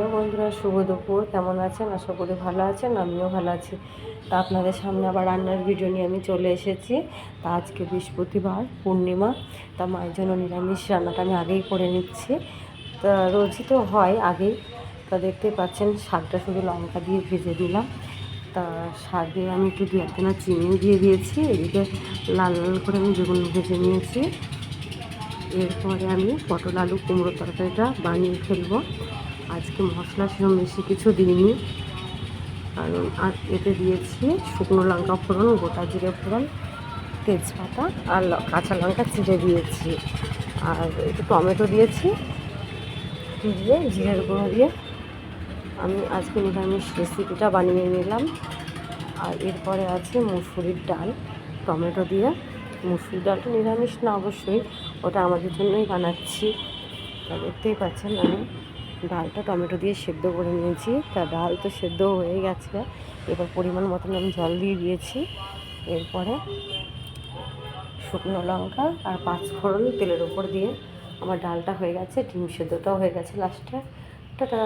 Hello বন্ধুরা, শুভ দুপুর। কেমন আছেন? আশা করি ভালো আছেন। আমিও ভালো আছি। তা আপনাদের সামনে আবার রান্নার ভিডিও নিয়ে আমি চলে এসেছি। তা আজকে বৃহস্পতিবার, পূর্ণিমা। তা মায়ের জন্য নিরামিষ রান্নাটা আমি আগেই করে নিচ্ছি। তা রোজই তো হয় আগেই। তা দেখতেই পাচ্ছেন, শাকটা শুধু লঙ্কা দিয়ে ভেজে দিলাম। তা শাকে আমি একটু দু একখানা চিনিও দিয়ে দিয়েছি। এদিকে লাল লাল করে আমি বেগুন ভেজে নিয়েছি। এরপরে আমি পটল আলু কুমড়ো তরকারিটা বানিয়ে ফেলবো। আজকে মশলা সেরকম বেশি কিছু দিইনি, কারণ আর এতে দিয়েছি শুকনো লঙ্কা ফোড়ন, গোটা জিরে ফোড়ন, তেজপাতা আর কাঁচা লঙ্কা চিড়ে দিয়েছি। আর একটু টমেটো দিয়েছি, দিয়ে জিরের গুঁড়ো দিয়ে আমি আজকে নিরামিষ রেসিপিটা বানিয়ে নিলাম। আর এরপরে আছে মুসুরির ডাল টমেটো দিয়ে। মুসুরির ডালটা নিরামিষ না অবশ্যই, ওটা আমাদের জন্যই বানাচ্ছি। তা দেখতেই পাচ্ছেন আমি ডালটা টমেটো দিয়ে সেদ্ধ করে নিয়েছি। তা ডাল তো সেদ্ধ হয়ে গেছে, এবার পরিমাণ মতন আমি জল দিয়ে দিয়েছি। এরপরে শুকনো লঙ্কা আর পাঁচফোড়ন তেলের উপর দিয়ে আমার ডালটা হয়ে গেছে। ডিম সেদ্ধটাও হয়ে গেছে লাস্টে। টাটা।